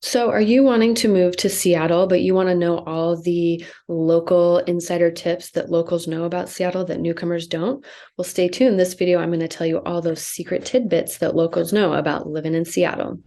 So, are you wanting to move to Seattle, but you want to know all the local insider tips that locals know about Seattle that newcomers don't? Well, stay tuned. This video, I'm going to tell you all those secret tidbits that locals know about living in Seattle.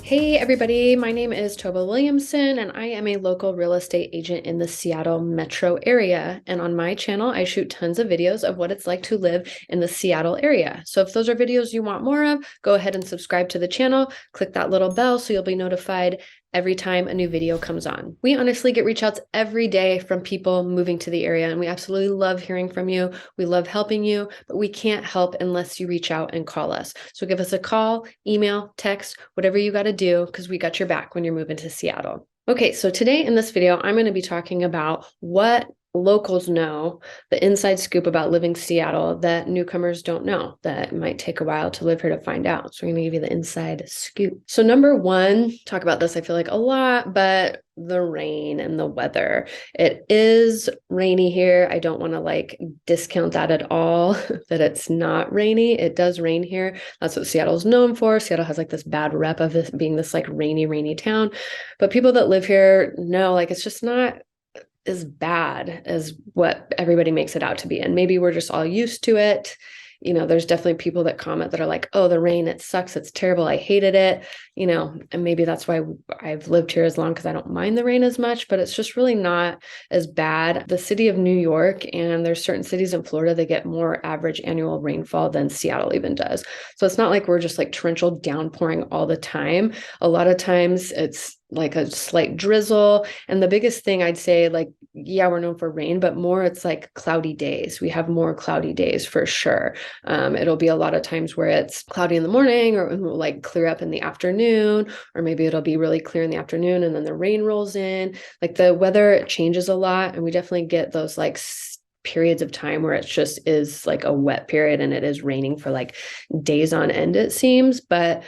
Hey everybody, my name is Tova Williamson and I am a local real estate agent in the Seattle metro area. And on my channel, I shoot tons of videos of what it's like to live in the Seattle area. So if those are videos you want more of, go ahead and subscribe to the channel, click that little bell so you'll be notified every time a new video comes on. We honestly get reach outs every day from people moving to the area, and we absolutely love hearing from you. We love helping you, but we can't help unless you reach out and call us. So give us a call, email, text, whatever you got to do, because we got your back when you're moving to Seattle. Okay, so today in this video, I'm going to be talking about what locals know, the inside scoop about living Seattle that newcomers don't know, that might take a while to live here to find out. So we're going to give you the inside scoop. So number one, talk about this, I feel like a lot, but the rain and the weather. It is rainy here. I don't want to discount that at all, that it's not rainy. It does rain here. That's what Seattle's known for. Seattle has this bad rep of this being this rainy town. But people that live here know it's just not as bad as what everybody makes it out to be. And maybe we're just all used to it. There's definitely people that comment that are like, oh, the rain, it sucks. It's terrible. I hated it. And maybe that's why I've lived here as long, because I don't mind the rain as much, but it's just really not as bad. The city of New York, and there's certain cities in Florida that get more average annual rainfall than Seattle even does. So it's not like we're just torrential downpouring all the time. A lot of times it's a slight drizzle. And the biggest thing I'd say, yeah, we're known for rain, but more it's cloudy days. We have more cloudy days for sure. It'll be a lot of times where it's cloudy in the morning, or it will clear up in the afternoon, or maybe it'll be really clear in the afternoon and then the rain rolls in. The weather changes a lot, and we definitely get those periods of time where it just is a wet period and it is raining for days on end, it seems. But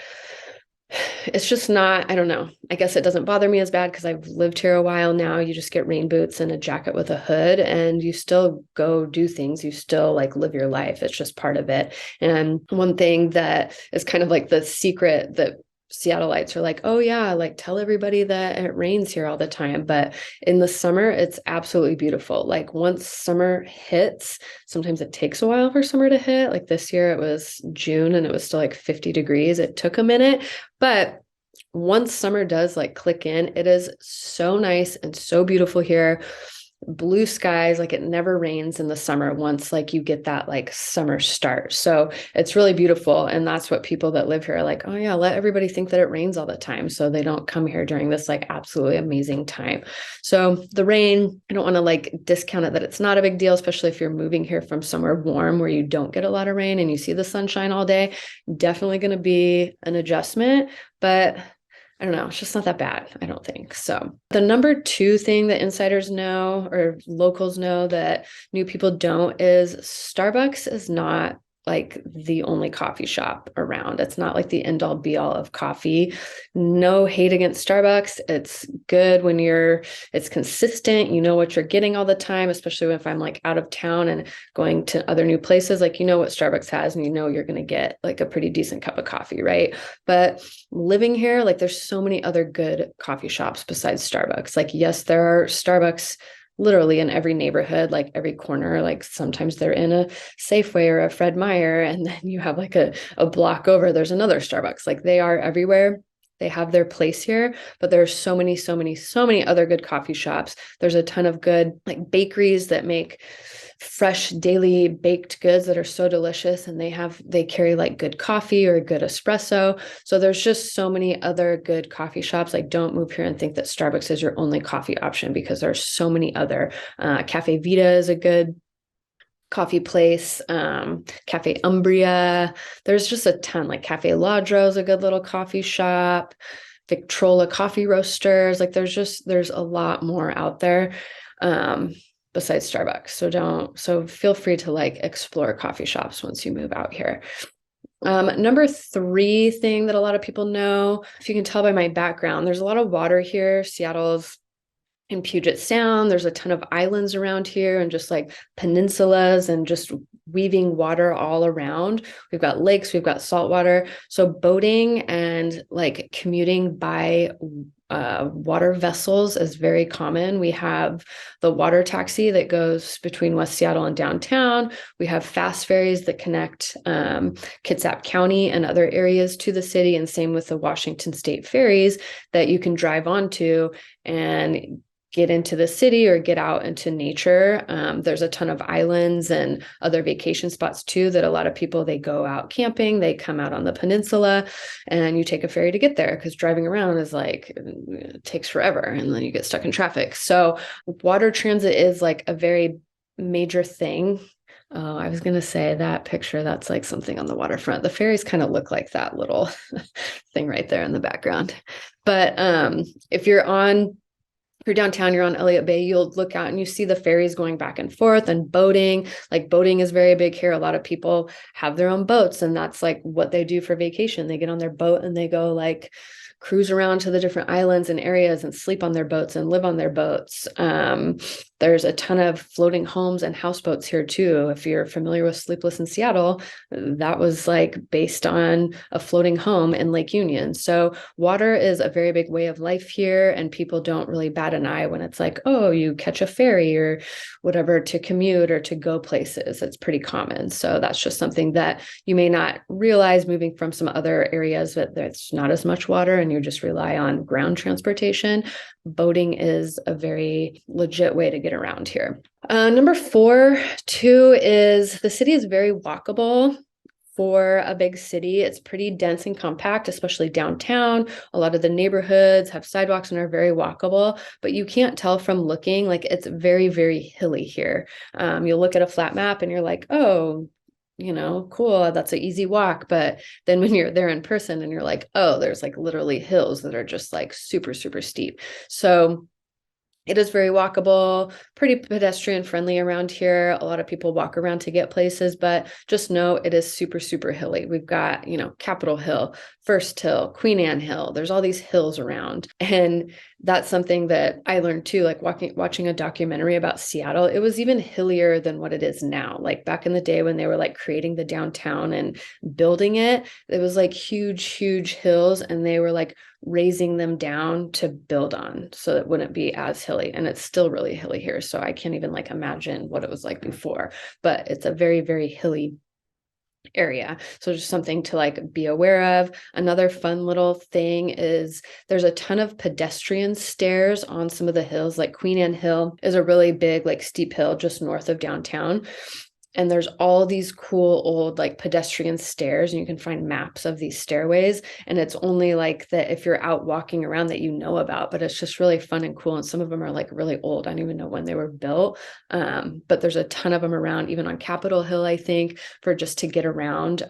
it's just not, I don't know. I guess it doesn't bother me as bad because I've lived here a while now. You just get rain boots and a jacket with a hood, and you still go do things. You still live your life. It's just part of it. And one thing that is kind of the secret that Seattleites are oh yeah, tell everybody that it rains here all the time. But in the summer, it's absolutely beautiful. Once summer hits, sometimes it takes a while for summer to hit. This year it was June and it was still 50 degrees. It took a minute, but once summer does click in, it is so nice and so beautiful here. Blue skies, it never rains in the summer once you get that summer start. So it's really beautiful. And that's what people that live here are oh yeah, let everybody think that it rains all the time, so they don't come here during this absolutely amazing time. So the rain, I don't want to discount it, that it's not a big deal, especially if you're moving here from somewhere warm where you don't get a lot of rain and you see the sunshine all day. Definitely going to be an adjustment, but I don't know, it's just not that bad, I don't think. So the number two thing that insiders know, or locals know that new people don't, is Starbucks is not the only coffee shop around. It's not the end all be all of coffee. No hate against Starbucks. It's good when it's consistent. You know what you're getting all the time, especially if I'm out of town and going to other new places. You know what Starbucks has, and you know you're going to get a pretty decent cup of coffee, right? But living here, there's so many other good coffee shops besides Starbucks. Yes, there are Starbucks literally in every neighborhood, every corner. Sometimes they're in a Safeway or a Fred Meyer, and then you have a block over, there's another Starbucks. They are everywhere. They have their place here, but there are so many other good coffee shops. There's a ton of good bakeries that make fresh daily baked goods that are so delicious, and they carry good coffee or good espresso. So there's just so many other good coffee shops. Don't move here and think that Starbucks is your only coffee option, because there's so many other. Cafe Vita is a good coffee place. Cafe Umbria, there's just a ton. Cafe Ladro is a good little coffee shop. Victrola coffee roasters, there's a lot more out there besides Starbucks. So feel free to explore coffee shops once you move out here. Number three thing that a lot of people know, if you can tell by my background, there's a lot of water here. Seattle's in Puget Sound. There's a ton of islands around here and just like peninsulas and just weaving water all around. We've got lakes, we've got saltwater. So boating and like commuting by water vessels is very common. We have the water taxi that goes between West Seattle and downtown. We have fast ferries that connect Kitsap County and other areas to the city, and same with the Washington State ferries that you can drive onto and get into the city or get out into nature. There's a ton of islands and other vacation spots too that a lot of people, they go out camping, they come out on the peninsula, and you take a ferry to get there because driving around is like, it takes forever and then you get stuck in traffic. So water transit is like a very major thing. Oh, I was going to say that picture, that's like something on the waterfront. The ferries kind of look like that little thing right there in the background. But if you're downtown, you're on Elliott Bay, you'll look out and you see the ferries going back and forth, and boating. Like boating is very big here. A lot of people have their own boats, and that's like what they do for vacation. They get on their boat and they go like cruise around to the different islands and areas and sleep on their boats and live on their boats. There's a ton of floating homes and houseboats here too. If you're familiar with Sleepless in Seattle, that was like based on a floating home in Lake Union. So water is a very big way of life here, and people don't really bat an eye when it's like, oh, you catch a ferry or whatever to commute or to go places. It's pretty common. So that's just something that you may not realize moving from some other areas that there's not as much water and you just rely on ground transportation. Boating is a very legit way to get around here. Number 4, too, is the city is very walkable. For a big city, it's pretty dense and compact, especially downtown. A lot of the neighborhoods have sidewalks and are very walkable, but you can't tell from looking, like it's very, very hilly here. You'll look at a flat map and you're like, oh, cool, that's an easy walk. But then when you're there in person and you're like, oh, there's like literally hills that are just like super, super steep. So it is very walkable, pretty pedestrian friendly around here. A lot of people walk around to get places, but just know it is super, super hilly. We've got, Capitol Hill, First Hill, Queen Anne Hill. There's all these hills around. And that's something that I learned too, like watching a documentary about Seattle. It was even hillier than what it is now. Like back in the day when they were like creating the downtown and building it, it was like huge, huge hills, and they were like raising them down to build on so it wouldn't be as hilly. And it's still really hilly here. So I can't even like imagine what it was like before, but it's a very, very hilly area. So just something to like be aware of. Another fun little thing is there's a ton of pedestrian stairs on some of the hills. Like Queen Anne Hill is a really big, like steep hill just north of downtown. And there's all these cool old like pedestrian stairs, and you can find maps of these stairways. And it's only like that if you're out walking around that you know about, but it's just really fun and cool. And some of them are like really old. I don't even know when they were built. But there's a ton of them around, even on Capitol Hill, I think, for just to get around.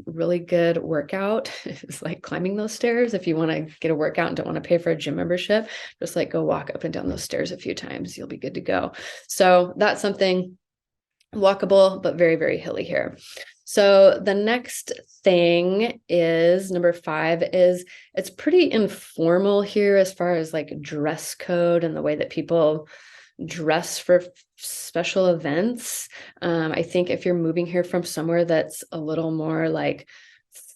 Really good workout is like climbing those stairs. If you want to get a workout and don't want to pay for a gym membership, just like go walk up and down those stairs a few times. You'll be good to go. So that's something walkable, but very, very hilly here. So the next thing is number 5 is it's pretty informal here as far as like dress code and the way that people dress for special events. I think if you're moving here from somewhere that's a little more like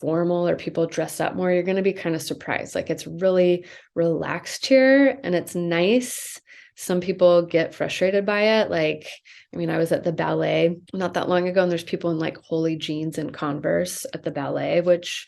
formal or people dress up more, you're going to be kind of surprised. Like it's really relaxed here and it's nice. Some people get frustrated by it. Like, I was at the ballet not that long ago, and there's people in like holy jeans and Converse at the ballet, which,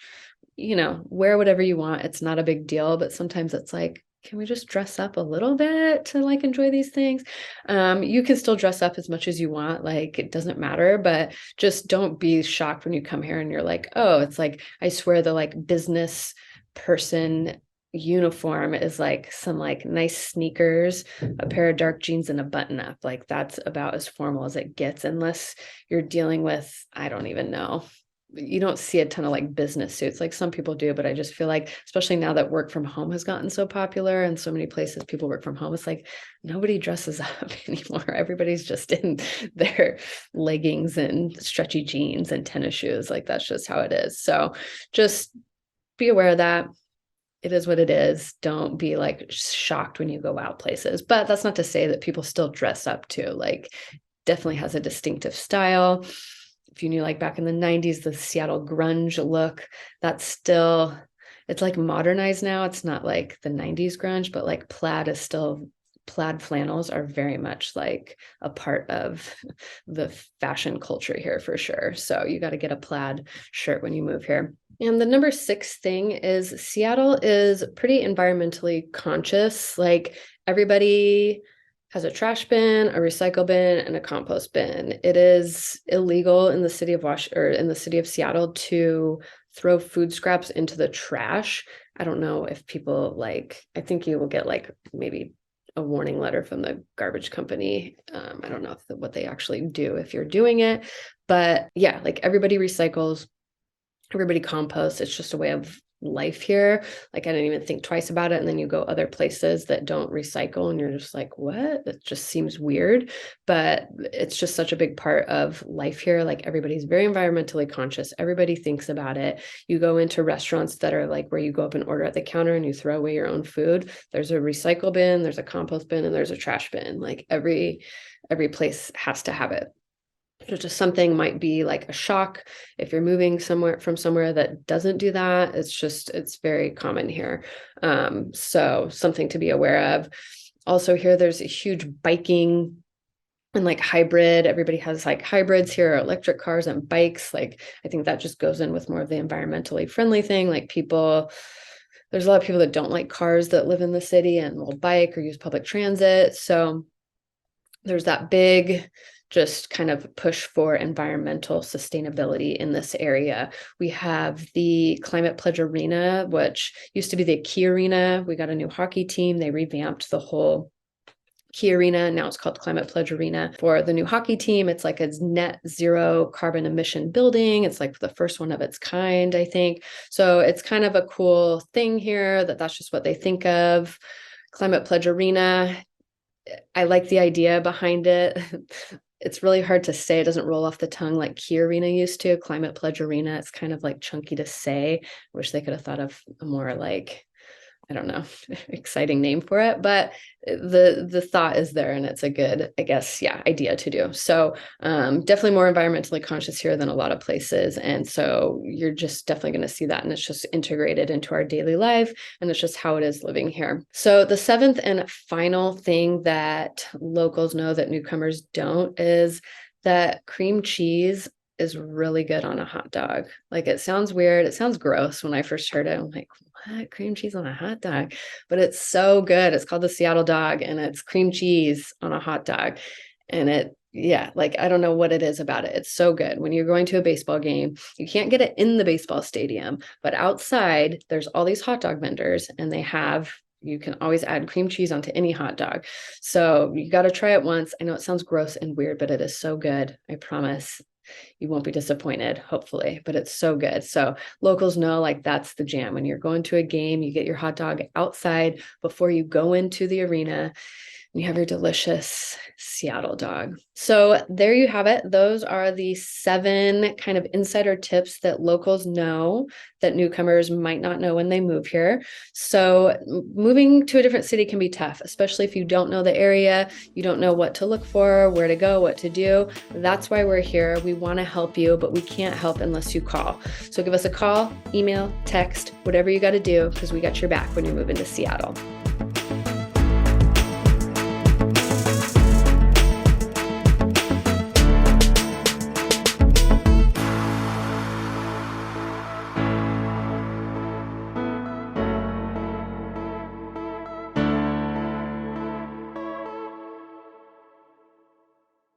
wear whatever you want. It's not a big deal, but sometimes it's like, can we just dress up a little bit to like enjoy these things? You can still dress up as much as you want. Like it doesn't matter, but just don't be shocked when you come here and you're like, oh, it's like, I swear the like business person uniform is like some like nice sneakers, a pair of dark jeans, and a button up. Like that's about as formal as it gets, unless you're dealing with, I don't even know. You don't see a ton of like business suits. Like some people do, but I just feel like, especially now that work from home has gotten so popular and so many places people work from home, it's like nobody dresses up anymore. Everybody's just in their leggings and stretchy jeans and tennis shoes. Like that's just how it is. So just be aware of that. it is what it is. Don't be like shocked when you go out places. But that's not to say that people still dress up too. Like, definitely has a distinctive style. If you knew, like back in the 90s, the Seattle grunge look, that's still, it's like modernized now. It's not like the 90s grunge, but like plaid flannels are very much like a part of the fashion culture here for sure. So you got to get a plaid shirt when you move here. And the number 6 thing is Seattle is pretty environmentally conscious. Like, everybody has a trash bin, a recycle bin, and a compost bin. It is illegal in the city of Seattle to throw food scraps into the trash. I don't know if people I think you will get like maybe a warning letter from the garbage company. I don't know what they actually do if you're doing it, but yeah, like everybody recycles, everybody composts. It's just a way of life here. Like, I didn't even think twice about it. And then you go other places that don't recycle and you're just like, what? That just seems weird. But it's just such a big part of life here. Like, everybody's very environmentally conscious. Everybody thinks about it. You go into restaurants that are like where you go up and order at the counter and you throw away your own food. There's a recycle bin, there's a compost bin, and there's a trash bin. Like, every place has to have it. So just something might be like a shock if you're moving somewhere that doesn't do that. It's very common here. So something to be aware of. Also here, there's a huge biking and like hybrid. Everybody has like hybrids here, electric cars and bikes. Like, I think that just goes in with more of the environmentally friendly thing. Like, there's a lot of people that don't like cars that live in the city and will bike or use public transit. So there's that big just kind of push for environmental sustainability in this area. We have the Climate Pledge Arena, which used to be the Key Arena. We got a new hockey team. They revamped the whole Key Arena. Now it's called Climate Pledge Arena for the new hockey team. It's like a net zero carbon emission building. It's like the first one of its kind, I think. So it's kind of a cool thing here that's just what they think of. Climate Pledge Arena, I like the idea behind it. It's really hard to say. It doesn't roll off the tongue like Key Arena used to. Climate Pledge Arena, it's kind of like chunky to say. I wish they could have thought of a more like, I don't know, exciting name for it, but the thought is there and it's a good, I guess, idea to do. So definitely more environmentally conscious here than a lot of places. And so you're just definitely going to see that. And it's just integrated into our daily life. And it's just how it is living here. So the 7th and final thing that locals know that newcomers don't is that cream cheese is really good on a hot dog. Like, it sounds weird. It sounds gross when I first heard it. I'm like, what? Cream cheese on a hot dog? But it's so good. It's called the Seattle dog and it's cream cheese on a hot dog. And I don't know what it is about it. It's so good. When you're going to a baseball game, you can't get it in the baseball stadium, but outside there's all these hot dog vendors and you can always add cream cheese onto any hot dog. So you got to try it once. I know it sounds gross and weird, but it is so good. I promise. You won't be disappointed, hopefully, but it's so good. So locals know, like, that's the jam. When you're going to a game, you get your hot dog outside before you go into the arena. You have your delicious Seattle dog. So there you have it. Those are the 7 kind of insider tips that locals know that newcomers might not know when they move here. So moving to a different city can be tough, especially if you don't know the area, you don't know what to look for, where to go, what to do. That's why we're here. We want to help you, but we can't help unless you call. So give us a call, email, text, whatever you got to do, because we got your back when you're moving to Seattle.